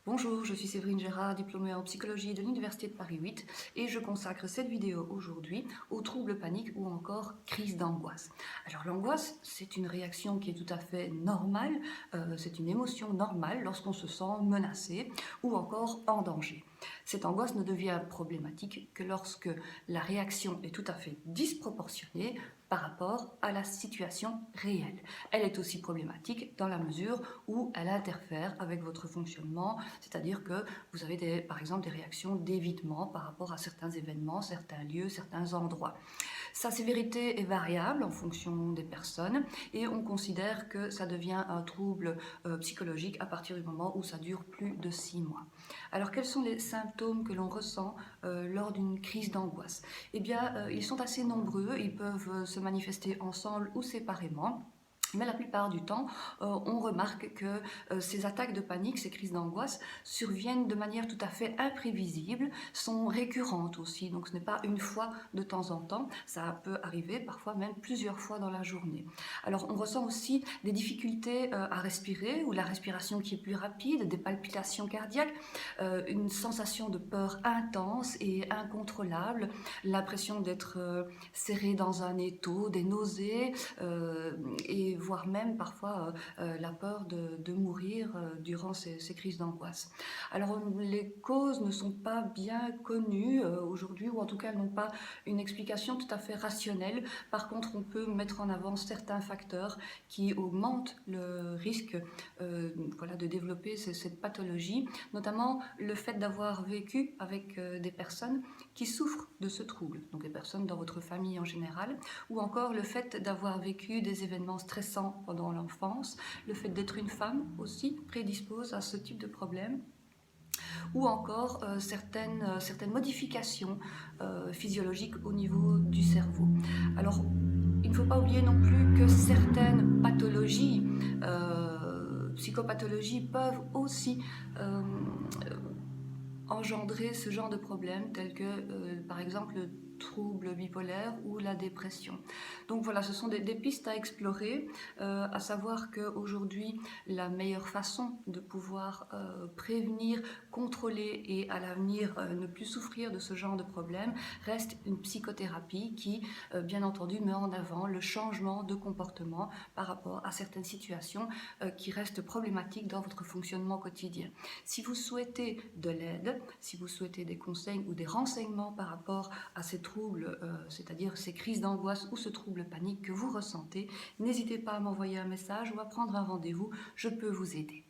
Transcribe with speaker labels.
Speaker 1: Bonjour, je suis Séverine Gérard, diplômée en psychologie de l'Université de Paris 8 et je consacre cette vidéo aujourd'hui aux troubles paniques ou encore crise d'angoisse. Alors l'angoisse, c'est une réaction qui est tout à fait normale, c'est une émotion normale lorsqu'on se sent menacé ou encore en danger. Cette angoisse ne devient problématique que lorsque la réaction est tout à fait disproportionnée par rapport à la situation réelle. Elle est aussi problématique dans la mesure où elle interfère avec votre fonctionnement, c'est-à-dire que vous avez par exemple des réactions d'évitement par rapport à certains événements, certains lieux, certains endroits. Sa sévérité est variable en fonction des personnes et on considère que ça devient un trouble psychologique à partir du moment où ça dure plus de 6 mois. Alors quels sont les symptômes que l'on ressent lors d'une crise d'angoisse? Eh bien, ils sont assez nombreux, ils peuvent se manifester ensemble ou séparément. Mais la plupart du temps, on remarque que ces attaques de panique, ces crises d'angoisse, surviennent de manière tout à fait imprévisible, sont récurrentes aussi. Donc ce n'est pas une fois de temps en temps, ça peut arriver parfois même plusieurs fois dans la journée. Alors on ressent aussi des difficultés à respirer, ou la respiration qui est plus rapide, des palpitations cardiaques, une sensation de peur intense et incontrôlable, l'impression d'être serré dans un étau, des nausées et voire même parfois la peur de mourir durant ces crises d'angoisse. Alors les causes ne sont pas bien connues aujourd'hui, ou en tout cas elles n'ont pas une explication tout à fait rationnelle. Par contre, on peut mettre en avant certains facteurs qui augmentent le risque de développer cette pathologie, notamment le fait d'avoir vécu avec des personnes qui souffrent de ce trouble, donc des personnes dans votre famille en général, ou encore le fait d'avoir vécu des événements stressants pendant l'enfance, le fait d'être une femme aussi prédispose à ce type de problème, ou encore certaines modifications physiologiques au niveau du cerveau. Alors, il ne faut pas oublier non plus que certaines pathologies, psychopathologies, peuvent aussi engendrer ce genre de problèmes tels que par exemple le trouble bipolaire ou la dépression. Donc voilà, ce sont des pistes à explorer, à savoir qu'aujourd'hui la meilleure façon de pouvoir prévenir, contrôler et à l'avenir ne plus souffrir de ce genre de problème reste une psychothérapie qui bien entendu met en avant le changement de comportement par rapport à certaines situations qui restent problématiques dans votre fonctionnement quotidien. Si vous souhaitez de l'aide, si vous souhaitez des conseils ou des renseignements par rapport à ces troubles, c'est-à-dire ces crises d'angoisse ou ce trouble panique que vous ressentez, n'hésitez pas à m'envoyer un message ou à prendre un rendez-vous, je peux vous aider.